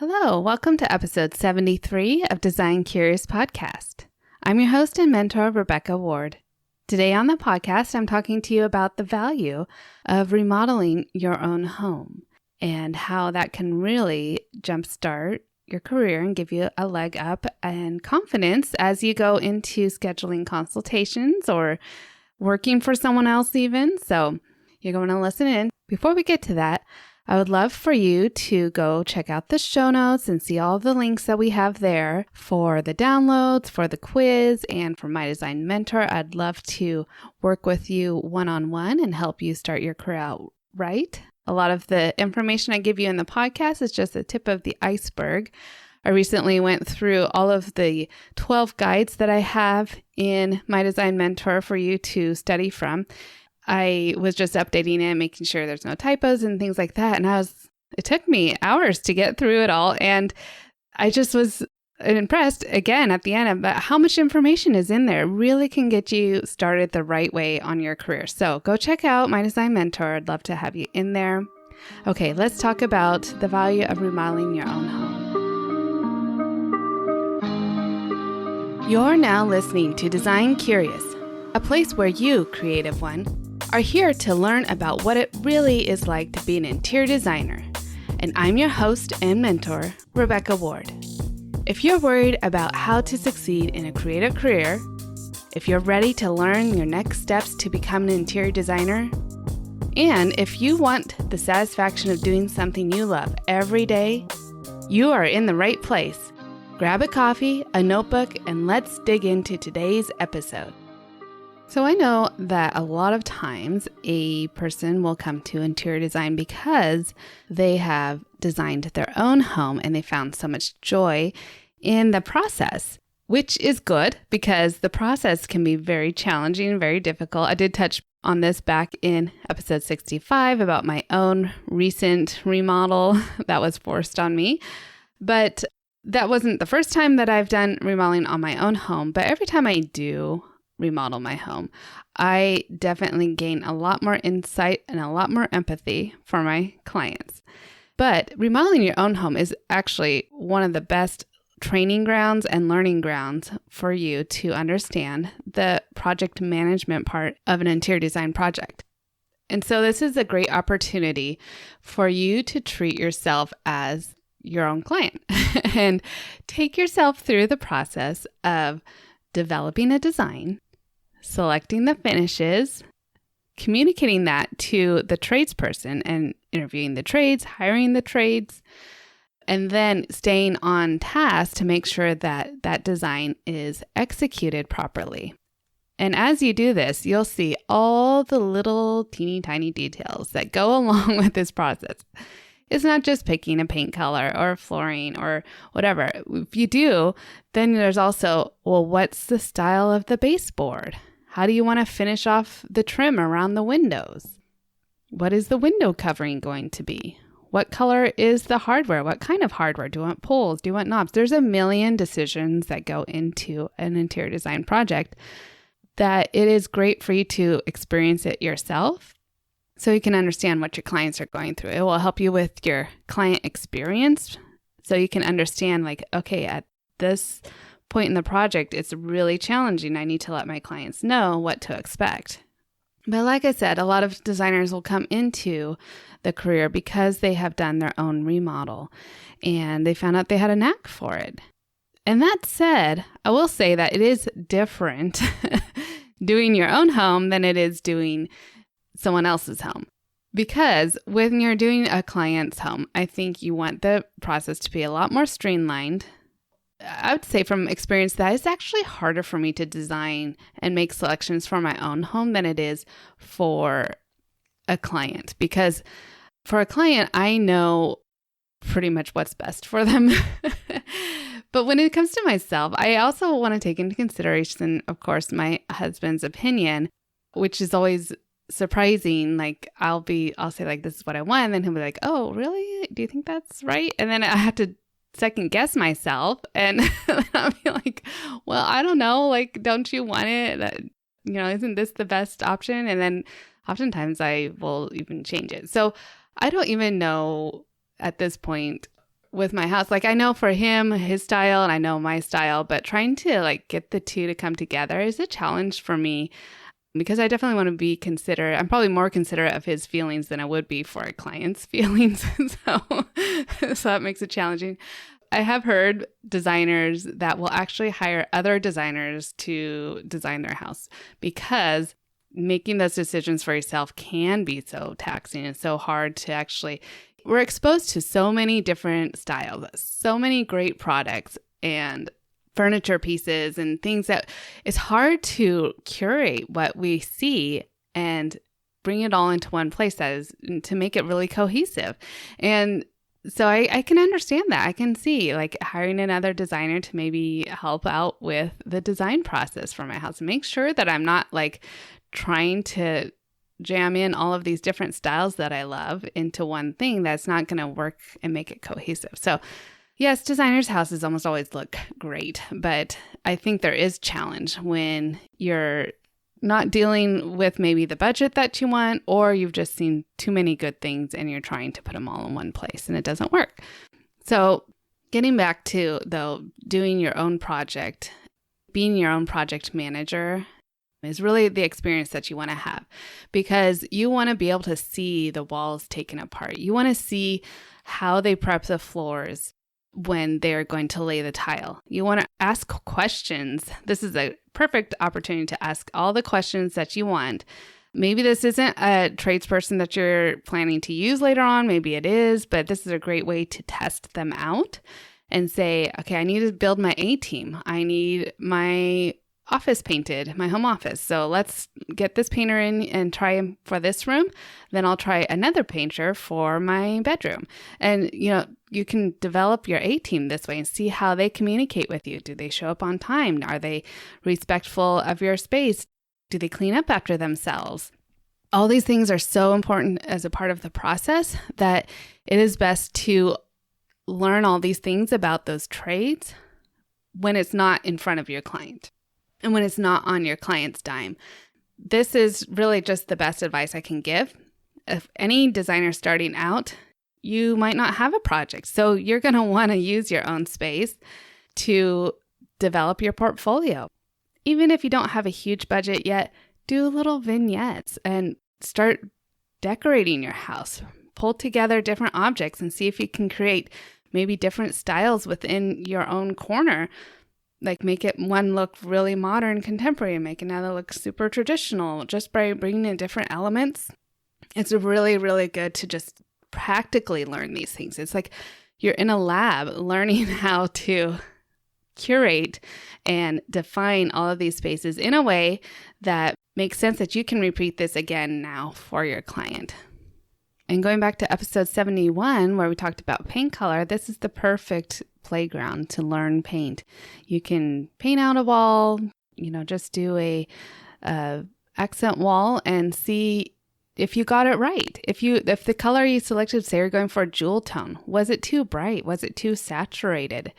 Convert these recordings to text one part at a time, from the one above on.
Hello, welcome to episode 73 of Design Curious Podcast. I'm your host and mentor, Rebecca Ward. Today on the podcast, I'm talking to you about the value of remodeling your own home and how that can really jumpstart your career and give you a leg up and confidence as you go into scheduling consultations or working for someone else even. So you're going to listen in. Before we get to that, I would love for you to go check out the show notes and see all the links that we have there for the downloads, for the quiz, and for my design mentor. I'd love to work with you one-on-one and help you start your career out right. A lot of the information I give you in the podcast is just the tip of the iceberg. I recently went through all of the 12 guides that I have in my design mentor for you to study from. I was just updating it, making sure there's no typos and things like that. And it took me hours to get through it all. And I just was impressed again at the end about how much information is in there. It really can get you started the right way on your career. So go check out my design mentor. I'd love to have you in there. Okay, let's talk about the value of remodeling your own home. You're now listening to Design Curious, a place where you, creative one, are here to learn about what it really is like to be an interior designer. And I'm your host and mentor, Rebecca Ward. If you're worried about how to succeed in a creative career, if you're ready to learn your next steps to become an interior designer, and if you want the satisfaction of doing something you love every day, you are in the right place. Grab a coffee, a notebook, and let's dig into today's episode. So I know that a lot of times a person will come to interior design because they have designed their own home and they found so much joy in the process, which is good because the process can be very challenging and very difficult. I did touch on this back in episode 65 about my own recent remodel that was forced on me. But that wasn't the first time that I've done remodeling on my own home. But every time I do remodel my home, I definitely gain a lot more insight and a lot more empathy for my clients. But remodeling your own home is actually one of the best training grounds and learning grounds for you to understand the project management part of an interior design project. And so this is a great opportunity for you to treat yourself as your own client and take yourself through the process of developing a design, selecting the finishes, communicating that to the tradesperson and interviewing the trades, hiring the trades, and then staying on task to make sure that that design is executed properly. And as you do this, you'll see all the little teeny tiny details that go along with this process. It's not just picking a paint color or flooring or whatever. If you do, then there's also, well, what's the style of the baseboard? How do you want to finish off the trim around the windows? What is the window covering going to be? What color is the hardware? What kind of hardware? Do you want poles? Do you want knobs? There's a million decisions that go into an interior design project that it is great for you to experience it yourself so you can understand what your clients are going through. It will help you with your client experience so you can understand like, okay, at this point in the project, it's really challenging. I need to let my clients know what to expect. But like I said, a lot of designers will come into the career because they have done their own remodel and they found out they had a knack for it. And that said, I will say that it is different doing your own home than it is doing someone else's home. Because when you're doing a client's home, I think you want the process to be a lot more streamlined. I would say from experience that it's actually harder for me to design and make selections for my own home than it is for a client. Because for a client, I know pretty much what's best for them. But when it comes to myself, I also want to take into consideration, of course, my husband's opinion, which is always surprising. Like I'll say like, this is what I want. And then he'll be like, oh, really? Do you think that's right? And then I have to second guess myself and I'll be like, well, I don't know. Like, don't you want it? Isn't this the best option? And then oftentimes I will even change it. So I don't even know at this point with my house. Like I know for him, his style, and I know my style, but trying to like get the two to come together is a challenge for me because I definitely want to be considerate. I'm probably more considerate of his feelings than I would be for a client's feelings. So that makes it challenging. I have heard designers that will actually hire other designers to design their house because making those decisions for yourself can be so taxing and so hard to actually. We're exposed to so many different styles, so many great products and furniture pieces and things that it's hard to curate what we see and bring it all into one place that is to make it really cohesive. And so I can understand that. I can see like hiring another designer to maybe help out with the design process for my house and make sure that I'm not like trying to jam in all of these different styles that I love into one thing that's not going to work and make it cohesive. So yes, designers' houses almost always look great, but I think there is challenge when you're not dealing with maybe the budget that you want, or you've just seen too many good things and you're trying to put them all in one place and it doesn't work. So getting back to though, doing your own project, being your own project manager is really the experience that you want to have because you want to be able to see the walls taken apart. You want to see how they prep the floors when they're going to lay the tile. You want to ask questions. This is a perfect opportunity to ask all the questions that you want. Maybe this isn't a tradesperson that you're planning to use later on. Maybe it is, but this is a great way to test them out and say, okay, I need to build my A-team. I need my office painted, my home office. So let's get this painter in and try him for this room. Then I'll try another painter for my bedroom. And, you can develop your A-team this way and see how they communicate with you. Do they show up on time? Are they respectful of your space? Do they clean up after themselves? All these things are so important as a part of the process that it is best to learn all these things about those trades when it's not in front of your client. And when it's not on your client's dime. This is really just the best advice I can give. If any designer starting out, you might not have a project. So you're going to want to use your own space to develop your portfolio. Even if you don't have a huge budget yet, do little vignettes and start decorating your house. Pull together different objects and see if you can create maybe different styles within your own corner. Like make it one look really modern, contemporary, and make another look super traditional just by bringing in different elements. It's really, really good to just practically learn these things. It's like you're in a lab learning how to curate and define all of these spaces in a way that makes sense that you can repeat this again now for your client. And going back to episode 71, where we talked about paint color, this is the perfect playground to learn paint. You can paint out a wall, just do a accent wall and see if you got it right. If the color you selected, say you're going for a jewel tone, was it too bright? Was it too saturated?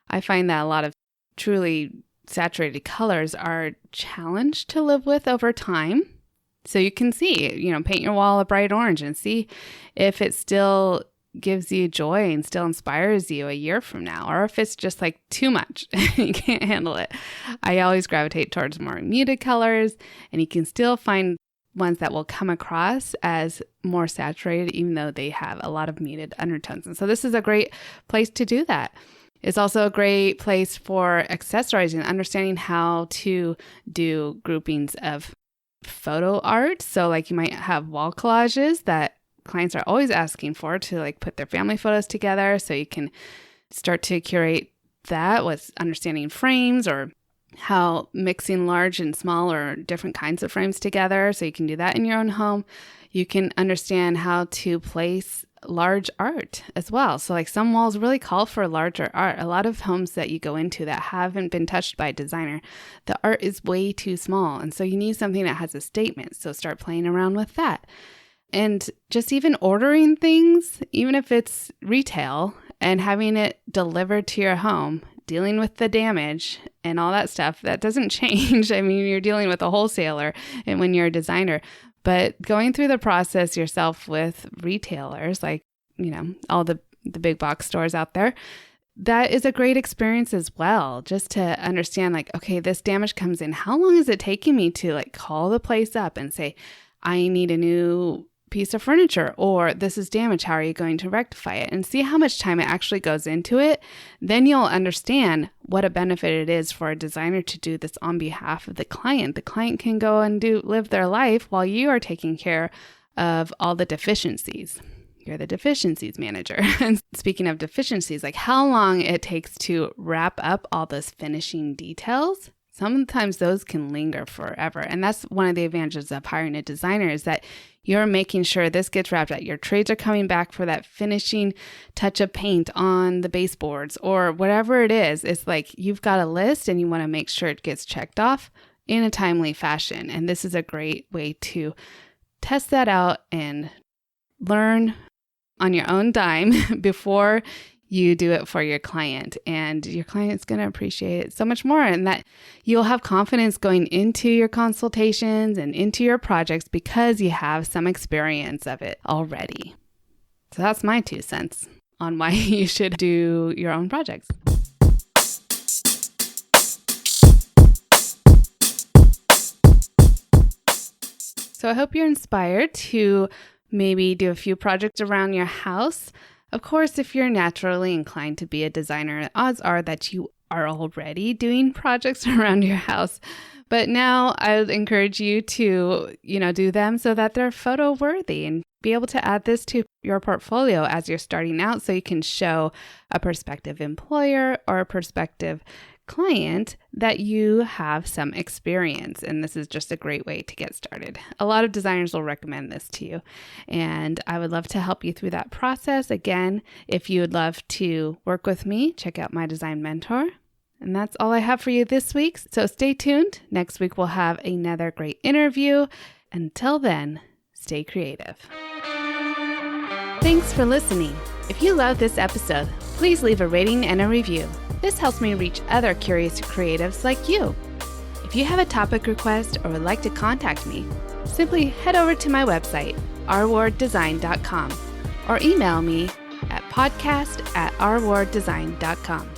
I find that a lot of truly saturated colors are challenged to live with over time. So you can see, paint your wall a bright orange and see if it still gives you joy and still inspires you a year from now, or if it's just like too much, you can't handle it. I always gravitate towards more muted colors, and you can still find ones that will come across as more saturated, even though they have a lot of muted undertones. And so this is a great place to do that. It's also a great place for accessorizing, understanding how to do groupings of photo art. So like you might have wall collages that clients are always asking for to like put their family photos together. So you can start to curate that with understanding frames or how mixing large and small or different kinds of frames together. So you can do that in your own home. You can understand how to place large art as well. So like some walls really call for larger art. A lot of homes that you go into that haven't been touched by a designer, the art is way too small. And so you need something that has a statement. So start playing around with that. And just even ordering things, even if it's retail, and having it delivered to your home, dealing with the damage and all that stuff, that doesn't change. I mean, you're dealing with a wholesaler and when you're a designer. But going through the process yourself with retailers, like, all the the big box stores out there, that is a great experience as well, just to understand like, okay, this damage comes in. How long is it taking me to like call the place up and say, I need a new piece of furniture, or this is damaged. How are you going to rectify it? And see how much time it actually goes into it. Then you'll understand what a benefit it is for a designer to do this on behalf of the client. The client can go and live their life while you are taking care of all the deficiencies. You're the deficiencies manager. And speaking of deficiencies, like how long it takes to wrap up all those finishing details, sometimes those can linger forever. And that's one of the advantages of hiring a designer, is that you're making sure this gets wrapped up. Your trades are coming back for that finishing touch of paint on the baseboards or whatever it is. It's like you've got a list and you want to make sure it gets checked off in a timely fashion. And this is a great way to test that out and learn on your own dime before you do it for your client. And your client's going to appreciate it so much more, and that you'll have confidence going into your consultations and into your projects because you have some experience of it already. So that's my 2 cents on why you should do your own projects. So I hope you're inspired to maybe do a few projects around your house. Of course, if you're naturally inclined to be a designer, odds are that you are already doing projects around your house. But now I would encourage you to, do them so that they're photo worthy and be able to add this to your portfolio as you're starting out, so you can show a prospective employer or a prospective client that you have some experience. And this is just a great way to get started. A lot of designers will recommend this to you, and I would love to help you through that process. Again, if you would love to work with me, check out my design mentor. And that's all I have for you this week. So stay tuned. Next week, we'll have another great interview. Until then, stay creative. Thanks for listening. If you love this episode, please leave a rating and a review. This helps me reach other curious creatives like you. If you have a topic request or would like to contact me, simply head over to my website, rwarddesign.com, or email me at podcast@rwarddesign.com.